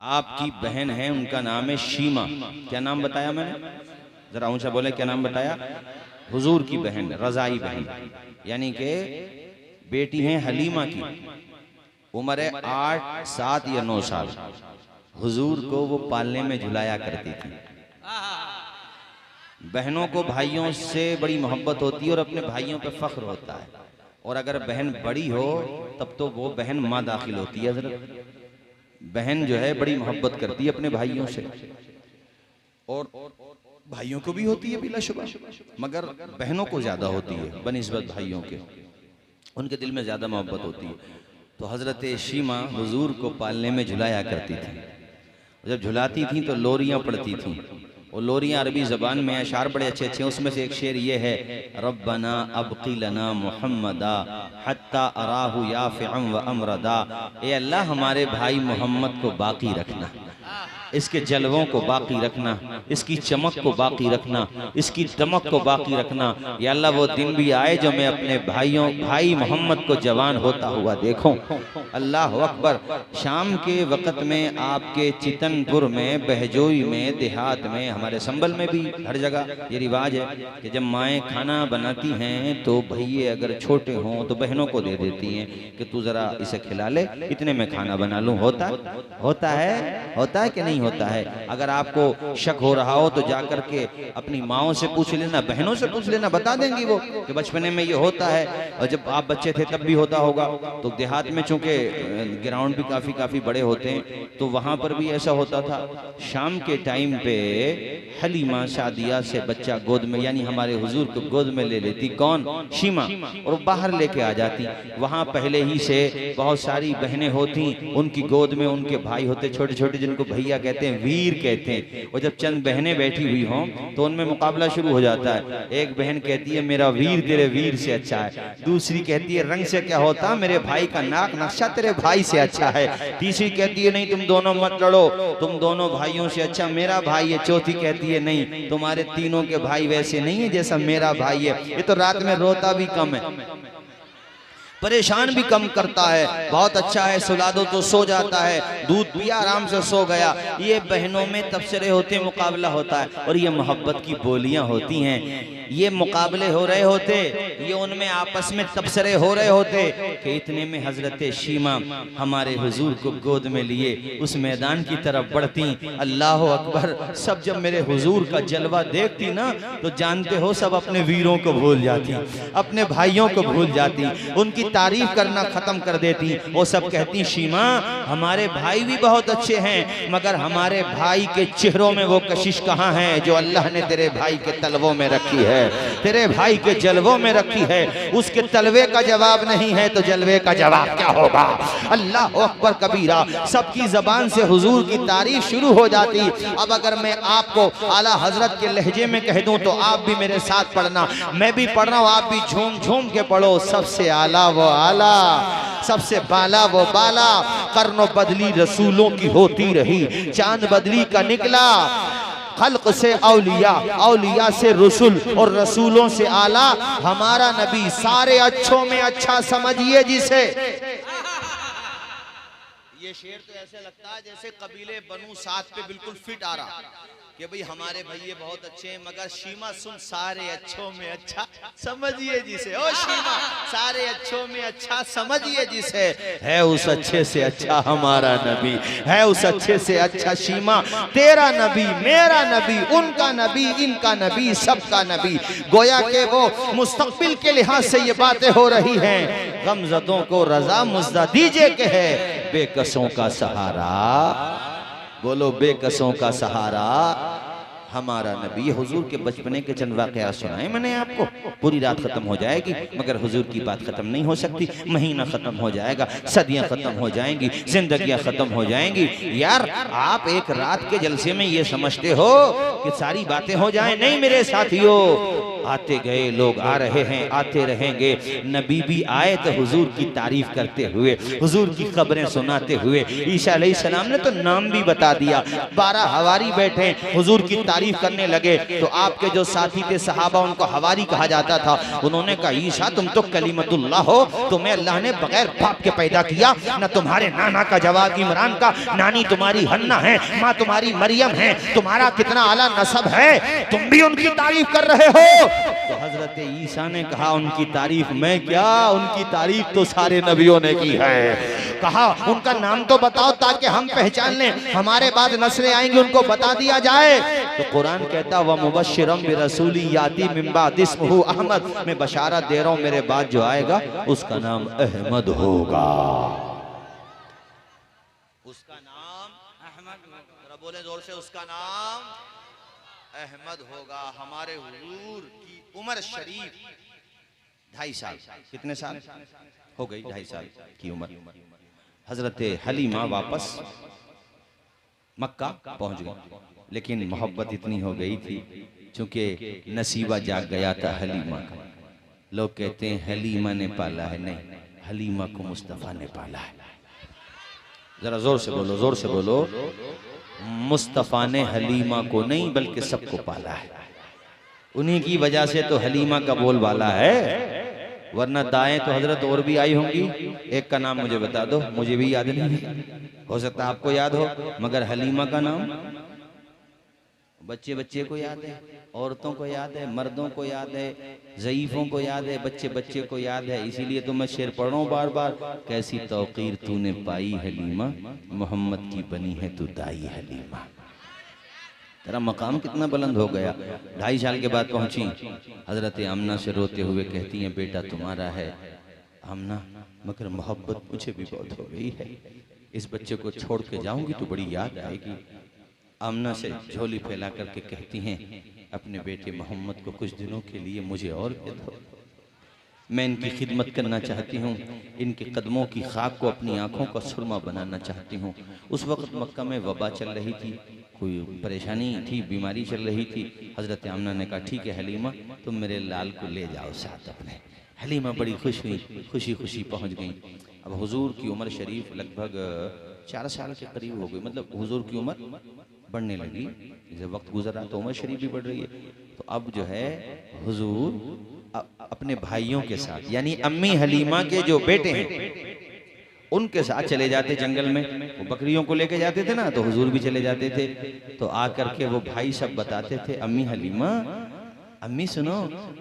आपकी बहन है, उनका नाम है शीमा। क्या नाम बताया मैंने? जरा ऊंचा बोले, क्या नाम बताया? हुजूर की बहन, रजाई बहन, यानी कि बेटी है हलीमा की। उम्र है 8, 7 या 9 साल। हुजूर को वो पालने में झुलाया करती थी। बहनों को भाइयों से बड़ी मोहब्बत होती है और अपने भाइयों पे फख्र होता है। और अगर बहन बड़ी हो तब तो वो बहन माँ दाखिल होती है। हज़रत बहन जो है बड़ी मोहब्बत करती है अपने भाइयों से, और भाइयों को भी होती है बिलाशुबा, मगर बहनों को ज्यादा होती है बनिस्बत भाइयों के, उनके दिल में ज्यादा मोहब्बत होती है। तो हजरत शीमा हुजूर को पालने में झुलाया करती थी। जब झुलाती थी तो लोरियां पड़ती थी, और लोरियां अरबी जबान में अशार बड़े अच्छे अच्छे। उसमें से एक शेर ये है, रब्बना अबकी लना मुहम्मदा हत्ता अराहु याफ़िअन व अमरदा। ए अल्लाह, हमारे भाई मोहम्मद को बाकी रखना, इसके जलवों को बाकी रखना, इसकी चमक को बाकी रखना, इसकी दमक को बाकी रखना। या अल्लाह, वो दिन भी आए जो मैं अपने भाई मोहम्मद को जवान होता हुआ देखूं। अल्लाह अकबर। शाम के वक़्त में आपके चितनपुर में, बहजोई में, देहात में, हमारे संबल में भी हर जगह ये रिवाज है कि जब माएँ खाना बनाती हैं तो भैये अगर छोटे हों तो बहनों को दे देती हैं कि तू ज़रा इसे खिला ले, इतने में खाना बना लूँ। होता है कि नहीं होता है? अगर आपको शक हो रहा हो तो जाकर के अपनी माओं से पूछ लेना, बहनों से पूछ लेना, बता देंगी वो कि बचपने में ये होता है, और जब आप बच्चे थे तब भी होता होगा। तो देहात में चूंकि ग्राउंड भी काफी बड़े होते हैं तो वहां पर भी ऐसा होता था। शाम के टाइम पे हलीमा शादिया से बच्चा गोद में, यानी हमारे हुजूर को गोद में ले लेती। कौन? शीमा। और बाहर लेके आ जाती। वहां पहले ही से बहुत सारी बहनें होती, उनकी गोद में उनके भाई होते छोटे छोटे, जिनको भैया कहते हैं, वीर कहते हैं। और जब चंद बहनें बैठी हुई हों तो उनमें मुकाबला शुरू हो जाता है। एक बहन कहती है मेरा वीर तेरे वीर से अच्छा है, दूसरी कहती है रंग से क्या होता, मेरे भाई का नाक नक्शा तेरे भाई से अच्छा है, तीसरी कहती है नहीं तुम दोनों मत लड़ो, तुम दोनों भाइयों से अच्छा मेरा भाई है, चौथी कहती है नहीं तुम्हारे तीनों के भाई वैसे नहीं है जैसा मेरा भाई है। ये तो रात में रोता भी कम है, परेशान भी कम करता है, बहुत अच्छा है, सुला दो तो सो जाता है, दूध पिया आराम से सो गया। ये बहनों में तबसरे होते, मुकाबला होता है, और ये मोहब्बत की बोलियां होती हैं, ये मुकाबले हो रहे होते, ये उनमें आपस में तबसरे हो रहे होते कि इतने में हजरत शीमा हमारे हुजूर को गोद में लिए उस मैदान की तरफ बढ़ती। अल्लाह अकबर। सब जब मेरे हुजूर का जलवा देखती ना तो जानते हो सब अपने वीरों को भूल जाती, अपने भाइयों को भूल जाती, उनकी तारीफ करना खत्म कर देती। वो सब कहती शीमा हमारे भाई भी बहुत अच्छे हैं, मगर हमारे भाई के चेहरों में वो कशिश कहाँ है जो अल्लाह ने तेरे भाई के तलवों में रखी है, तेरे भाई के जलवों में रखी है। उसके तलवे का जवाब नहीं है तो जलवे का जवाब क्या होगा? अल्लाह अकबर कबीरा। सबकी जबान से हुजूर की तारीफ शुरू हो जाती। अब अगर मैं आपको आला हजरत के लहजे में कह दूं तो आप भी मेरे साथ पढ़ना, मैं भी पढ़ रहा हूं, आप भी झूम झूम के पढ़ो। सबसे आला वो आला, सबसे बाला वो बाला, कर्नो बदली रसूलों की होती रही, चांद बदली का निकला, खल्क से औलिया, औलिया से रसूल, और रसूलों से आला हमारा नबी। सारे अच्छों में अच्छा समझिए जिसे। ये शेर तो ऐसे लगता है जैसे कबीले बनु साथ पे बिल्कुल फिट आ रहा कि भाई हमारे भैये बहुत अच्छे हैं, मगर शीमा सुन सारे अच्छों में अच्छा समझिए जिसे। ओ शीमा सारे अच्छों में अच्छा समझिए जिसे, है उस अच्छे से अच्छा हमारा नबी, है उस अच्छे से अच्छा शीमा तेरा नबी, मेरा नबी, उनका नबी, इनका नबी, सबका नबी। गोया के वो मुस्तकबिल के लिहाज से ये बातें हो रही हैं। गमज़दों को रजा मुज़्ज़ा दीजिए के है बेकसों का सहारा, बोलो बेकसों का सहारा हमारा नबी। हुजूर के बचपने के चंद वाक़यात सुनाए मैंने आपको, पूरी रात खत्म हो जाएगी मगर हुजूर की बात खत्म नहीं हो सकती। महीना खत्म हो जाएगा, सदियां खत्म हो जाएंगी, जिंदगियां खत्म हो जाएंगी। यार आप एक रात के जलसे में ये समझते हो कि सारी बातें हो जाएं। नहीं मेरे साथियों, आते गए लोग आ रहे हैं, आते रहेंगे। नबी भी आए तो हुजूर की तारीफ करते हुए, हुजूर की खबरें सुनाते हुए। ईसा अलैहिस्सलाम ने तो नाम भी बता दिया। 12 हवारी बैठे हुजूर की तारीफ करने लगे तो आपके जो साथी थे सहाबा, उनको हवारी कहा जाता था। उन्होंने कहा ईसा तुम तो कलीमतुल्लाह हो, तुम्हें अल्लाह ने बगैर बाप के पैदा किया। न तुम्हारे नाना का जवाब इमरान का, नानी तुम्हारी हन्ना है, माँ तुम्हारी मरियम है, तुम्हारा कितना आला नसब है, तुम भी उनकी तारीफ कर रहे हो। तो हजरत ईसा ने कहा उनकी तारीफ मैं क्या, उनकी तारीफ तो सारे नबियों ने की है। कहा उनका नाम तो बताओ ताकि हम पहचान लें, हमारे बाद नस्लें आएंगी उनको बता दिया जाए। तो कुरान कहता व मुबश्शिरम बिरसूली याती मिन बाद इस्मुहु अहमद, मैं बशारत दे रहा हूं मेरे बाद जो आएगा उसका नाम अहमद होगा। उसका नाम अहमद, बोले जोर से, उसका नाम अहमद होगा। हमारे हुजूर की उम्र शरीफ 2.5 साल, कितने साल हो गई? 2.5 साल की उम्र। हजरत हलीमा वापस मक्का पहुंच गई, लेकिन मोहब्बत इतनी हो गई थी चूंकि नसीबा जाग गया था हलीमा का। लोग कहते हैं हलीमा ने पाला है, नहीं, हलीमा को मुस्तफ़ा ने पाला है। जरा जोर से बोलो, जोर से बोलो। मुस्तफ़ा ने हलीमा को नहीं बल्कि सबको पाला है। उन्हीं की वजह से तो हलीमा का बोलबाला है, वरना दाएं तो हजरत और भी आई होंगी। एक का नाम मुझे बता दो, मुझे भी याद नहीं है, हो सकता है आपको याद हो, मगर हलीमा का नाम बच्चे बच्चे को याद है, औरतों को याद है, मर्दों को याद है, ज़ईफ़ों को याद है, बच्चे बच्चे को याद है। इसीलिए तो मैं शेर पढ़ रहा हूँ बार बार, कैसी तौक़ीर तूने पाई हलीमा, मोहम्मद की बनी है तू दाई हलीमा। तेरा मकाम कितना बुलंद हो गया। 2.5 साल के बाद पहुंची, हजरत आमना से रोते हुए कहती हैं बेटा तुम्हारा है। आमना, मगर मोहब्बत मुझे भी बहुत हो गई है, इस बच्चे को छोड़ के जाऊंगी तो बड़ी याद आएगी। आमना से झोली फैला करके कहती हैं अपने बेटे मोहम्मद को कुछ दिनों के लिए मुझे और दे दो, मैं इनकी खिदमत करना चाहती हूँ, इनके कदमों की खाक को अपनी आँखों का सुरमा बनाना चाहती हूँ। उस वक्त मक्का में वबा चल रही थी, कोई परेशानी थी, बीमारी चल रही थी। हज़रत आमना ने कहा ठीक है हलीमा, तुम मेरे लाल को ले जाओ साथ अपने। हलीमा बड़ी खुश हुई, खुशी खुशी पहुँच गई। अब हुजूर की उम्र शरीफ लगभग 4 साल के करीब हो गई, मतलब हुजूर की उम्र बढ़ने लगी। जैसे वक्त गुजरा तो उम्र शरीफ भी बढ़ रही है। तो अब जो है हुजूर अपने भाइयों के साथ, यानी अम्मी हलीमा के जो बेटे हैं उनके साथ चले जाते जंगल में। वो बकरियों को लेके जाते थे ना, तो हुजूर भी चले जाते थे। तो आकर के वो भाई सब बताते थे अम्मी हलीमा, अम्मी सुनो,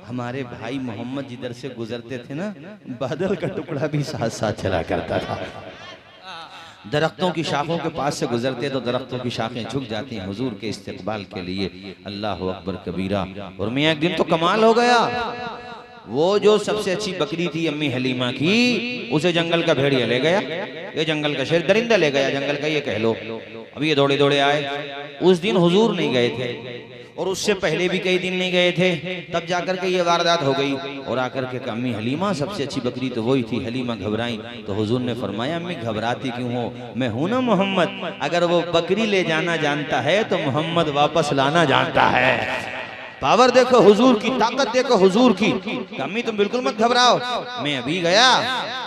हमारे भाई मोहम्मद जिधर से गुजरते थे ना, बादल का टुकड़ा भी साथ साथ चला करता था। दरख्तों की शाखों के पास से गुजरते तो दरख्तों की शाखें झुक जाती हैं हुजूर के इस्तकबाल के लिए। अल्लाह अकबर कबीरा। और मैं एक दिन तो कमाल हो गया, वो जो सबसे अच्छी बकरी थी अम्मी हलीमा की, उसे जंगल का भेड़िया ले गया, ये जंगल का शेर दरिंदा ले गया, जंगल का ये कह लो। अब ये दौड़े दौड़े आए। उस दिन हुजूर नहीं गए थे और उससे पहले भी कई दिन नहीं गए थे, तब जाकर के ये वारदात हो गई। और आकर के अम्मी हलीमा, सबसे अच्छी बकरी तो वही थी। हलीमा घबराई तो हुजूर ने फरमाया अम्मी घबराती क्यों हो, मैं हूं ना मोहम्मद, अगर वो बकरी ले जाना जानता है तो मोहम्मद वापस लाना जानता है। पावर देखो हुजूर की, ताकत देखो हुजूर की। अम्मी तुम बिल्कुल मत घबराओ, मैं अभी गया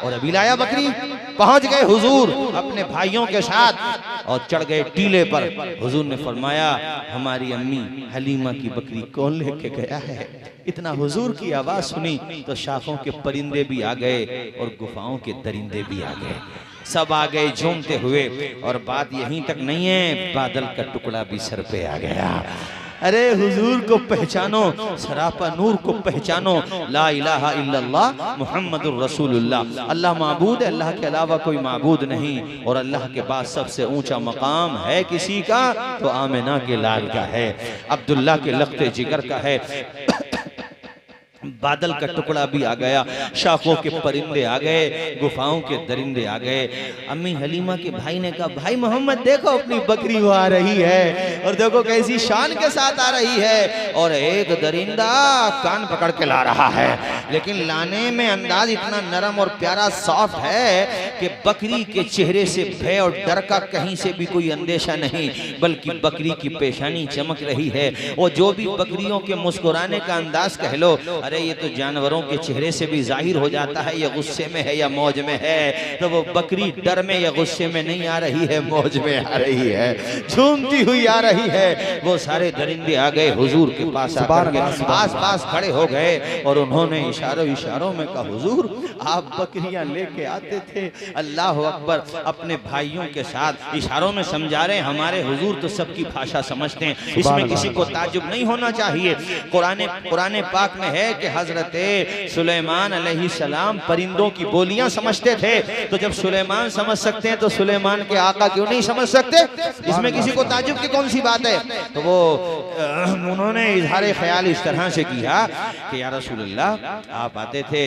और अभी लाया बकरी। पहुंच गए हुजूर अपने भाइयों के साथ और चढ़ गए टीले पर। हुजूर ने फरमाया हमारी अम्मी हलीमा की बकरी कौन लेके गया है। इतना हुजूर की आवाज सुनी तो शाखों के परिंदे भी आ गए और गुफाओं के दरिंदे भी आ गए, सब आ गए झूमते हुए। और बात यहीं तक नहीं है, बादल का टुकड़ा भी सर पे आ गया। अरे हुजूर को पहचानो, सरापा नूर को पहचानो, ला इलाहा इल्लल्लाह मुहम्मदुर रसूलुल्लाह। अल्लाह माबूद है, अल्लाह के अलावा कोई माबूद नहीं। और अल्लाह के बाद सबसे ऊंचा मकाम है किसी का तो आमिना के लाल का है, अब्दुल्ला के लख्ते जिगर का है। बादल का टुकड़ा भी आ गया, शाखों के परिंदे आ गए, गुफाओं के दरिंदे आ गए। अम्मी हलीमा के भाई ने कहा भाई मोहम्मद देखो अपनी बकरी वो आ रही है और देखो कैसी शान के साथ आ रही है। और एक दरिंदा कान पकड़ के ला रहा है, लेकिन लाने में अंदाज इतना नरम और प्यारा सॉफ्ट है कि बकरी के चेहरे से भय और डर का कहीं से भी कोई अंदेशा नहीं, बल्कि बकरी की पेशानी चमक रही है। और जो भी बकरियों के मुस्कुराने का अंदाज कह लो, अरे ये तो जानवरों के चेहरे से भी जाहिर हो जाता है ये गुस्से में है या मौज में है। तो वो बकरी डर में या गुस्से में नहीं आ रही है, मौज में आ रही है, झूमती हुई आ रही है। वो सारे दरिंदे आ गए हुजूर के पास, आस पास खड़े हो गए और उन्होंने इशारों में कहा, हुजूर आप बकरियां लेके आते थे। अल्लाह अकबर, अपने भाइयों के साथ इशारों में समझा रहे, हमारे हुजूर तो सबकी भाषा समझते हैं, इसमें किसी को ताज्जुब नहीं होना चाहिए। कुरान पाक में है कि हजरत सुलेमान अलैहिस्सलाम परिंदों की बोलियां समझते थे। तो जब सुलेमान समझ सकते हैं तो सुलेमान के आका क्यों नहीं समझ सकते? इसमें किसी को ताज्जुब की कौन सी बात है? तो वो उन्होंने इजहार ख्याल इस तरह से किया कि या रसूलल्लाह आप आते थे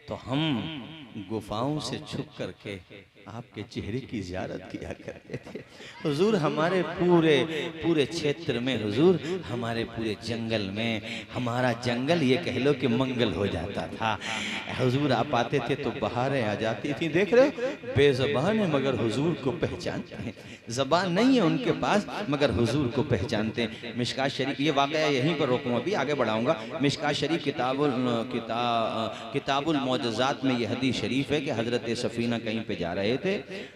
तो हम गुफाओं से छुप करके आपके चेहरे की ज़ियारत किया करते थे। हुजूर हमारे पूरे क्षेत्र में, हुजूर हमारे पूरे जंगल में, हमारा जंगल ये कह लो कि मंगल हो जाता था। हुजूर आप आते थे तो बहारें आ जाती थी। देख रहे हो, बेज़बान है मगर हुजूर को पहचानते हैं, ज़बान नहीं है उनके पास मगर हुजूर को पहचानते हैं। मिशकात शरीफ, ये वाक़या यहीं पर रोकूँ, अभी आगे बढ़ाऊँगा। मिशकात शरीफ किताबुल मौजज़ात में यह हदीस शरीफ है कि हज़रत सफ़ीना कहीं पे जा रहे थे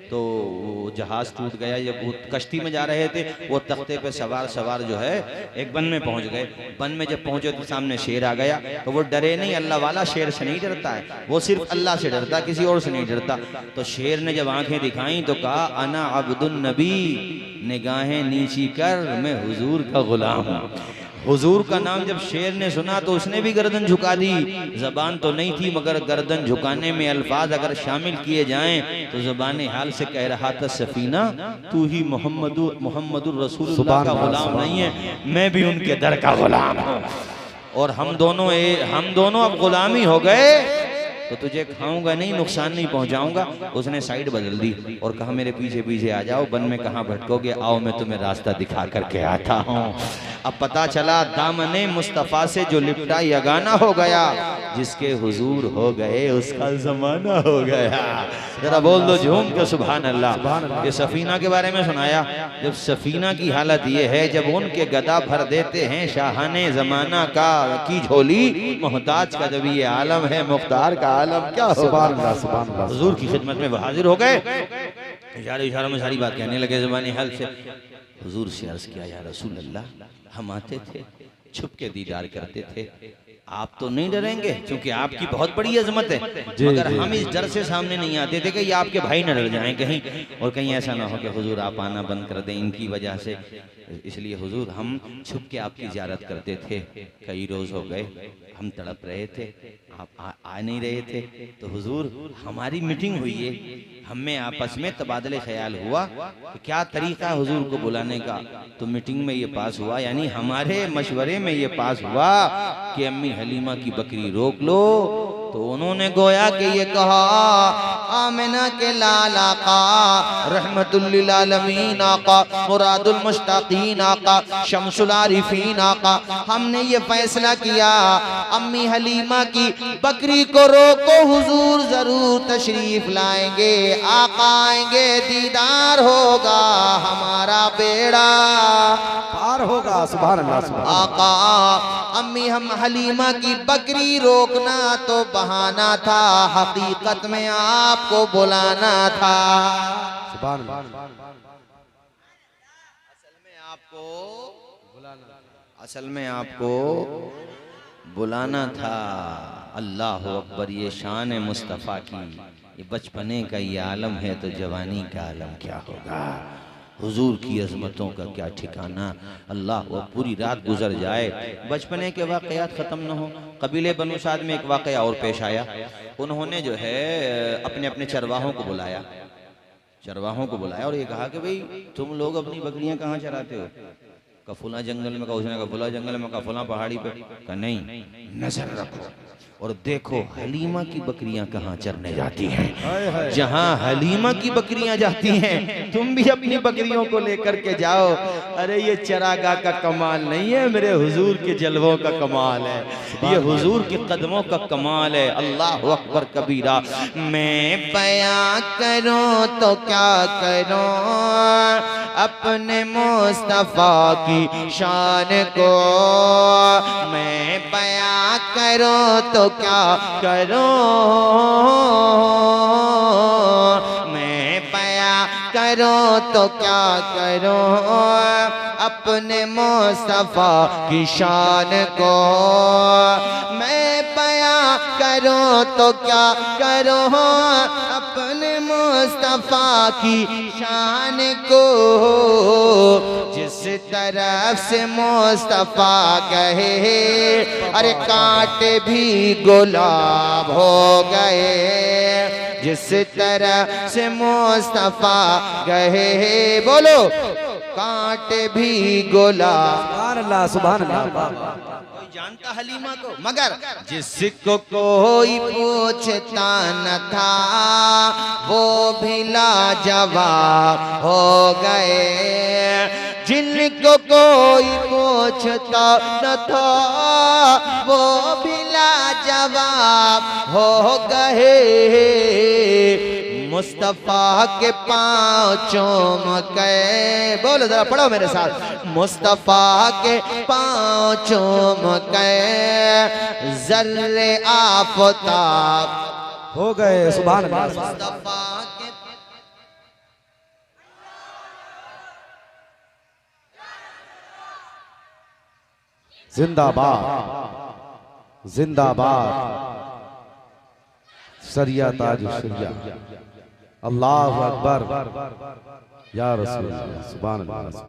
तो वो जहाज टूट गया, या वो कश्ती में जा रहे थे, वो तख्ते पे सवार जो है एक बन में पहुंच गए। बन में जब पहुंचे तो सामने शेर आ गया। तो वो डरे नहीं, अल्लाह वाला शेर से नहीं डरता है, वो सिर्फ अल्लाह से डरता, किसी और से नहीं डरता। तो शेर ने जब आंखें दिखाई तो कहा, अना अब्दुन नबी, निगाहें नीची कर, मैं हुजूर का गुलाम हूँ। हुजूर का नाम जब शेर ने सुना तो उसने भी गर्दन झुका दी। जबान तो नहीं थी मगर गर्दन झुकाने में अल्फाज अगर शामिल किए जाएं तो ज़बान हाल से कह रहा था, सफीना तू ही मोहम्मदुर रसूलुल्लाह का गुलाम नहीं है, मैं भी उनके दर का गुलाम हूँ। और हम दोनों अब गुलामी हो गए, तो तुझे खाऊंगा नहीं, नुकसान नहीं पहुंचाऊंगा। उसने साइड बदल दी और कहा, मेरे पीछे पीछे आ जाओ, वन में कहाँ भटकोगे, आओ मैं तुम्हें रास्ता दिखा करके आता हूँ। अब पता चला दामने मुस्तफ़ा से जो लिपटा यगाना हो गया, जिसके हुजूर हो गए उसका जमाना हो गया। जरा बोल दो झूम के सुभान अल्लाह। ये सफीना के बारे में सुनाया। जब सफीना की हालत ये है, जब उनके गदा भर देते हैं शाहाने जमाना का की झोली, मोहताज का जब ये आलम है, मुख्तार का आलम क्या होगा। हुजूर की खिदमत में हाजिर हो गए, इशारों में सारी बात कहने लगे ज़बानी हाल से। हुजूर से अर्ज किया, या रसूल अल्लाह, हम आते थे, छुप के दीदार करते थे, आप तो नहीं डरेंगे क्योंकि आपकी बहुत बड़ी अजमत है, मगर हम इस डर से सामने नहीं आते थे कि ये आपके भाई न डर जाएं कहीं, और कहीं ऐसा ना हो कि हुजूर आप आना बंद कर दें इनकी वजह से। इसलिए हुजूर हम छुप के आपकी ज़ियारत करते थे। कई रोज़ हो गए हम तड़प रहे थे, आप आ नहीं रहे थे। तो हुजूर हमारी मीटिंग हुई है, हम में आपस में तबादले ख्याल हुआ कि क्या तरीका है हुजूर को बुलाने का। तो मीटिंग में ये पास हुआ, यानी हमारे मशवरे में ये पास हुआ कि अम्मी हलीमा की बकरी रोक लो। तो उन्होंने गोया कि ये कहा, आमिना के लाल आका, रहमतुल लिल आलमीन आका, मुरादुल मुश्ताकीन आका, शम्सुल आरिफीन आका, हमने ये फैसला किया अम्मी हलीमा की बकरी को रोको, हुजूर जरूर तशरीफ लाएंगे, आका आएंगे, दीदार होगा, हमारा बेड़ा पार होगा। सुभान अल्लाह। आका अम्मी हम हलीमा की बकरी रोकना तो बहाना था, हकीकत में आपको बुलाना था। सुभान अल्लाह। असल में आपको बुलाना था। अल्लाह अकबर, ये शान है मुस्तफ़ा की। ये बचपने का ये आलम है तो जवानी का आलम क्या होगा। हुजूर की अजमतों का क्या ठिकाना। अल्लाह वो पूरी रात गुजर जाए, बचपने के वाक़यात ख़त्म न हो। कबीले बनु साद में एक वाक़या और पेश आया। उन्होंने जो है अपने अपने चरवाहों को बुलाया, और ये कहा कि भाई तुम लोग अपनी बकरियां कहाँ चराते हो? का फुला जंगल में, का उसने का फुला जंगल में, का फुला पहाड़ी पे। का नहीं, नजर रखो, और देखो हलीमा की बकरियां कहाँ चरने जाती हैं। जहाँ हलीमा की बकरियां जाती हैं तुम भी अपनी बकरियों को लेकर के जाओ। अरे ये चरागाह का कमाल नहीं है, मेरे हुजूर के जलवों का कमाल है, ये हुजूर के कदमों का कमाल है। अल्लाह अकबर कबीरा। मैं बयां करूं तो क्या करूं अपने मुस्तफा की शान को, मैं बयां करूं तो क्या करूं, मैं बयां करूं तो क्या करूं अपने मुस्तफा की शान को, मैं बयां करूं तो क्या करूं अपने मुस्तफा की शान को। जिस तरफ से मुस्तफा गए अरे कांटे भी गुलाब हो गए, जिस तरह से मुस्तफा गए बोलो कांटे भी गुलाब। सुभान अल्लाह सुभान अल्लाह। कोई जानता हलीमा को, मगर जिसको कोई पूछता न था वो भी लाजवाब हो गए, जिनको कोई पूछता न था वो भी लाजवाब हो गए। मुस्तफा के पाँव चूम के बोलो जरा पढ़ो मेरे साथ, मुस्तफा के पाँव चूम के जर्रे आफताब हो गए। सुभान अल्लाह। मुस्तफा के जिंदाबाद जिंदाबाद सरिया ताज सरिया। अल्लाहु अकबर या रसूल अल्लाह। सुभान अल्लाह।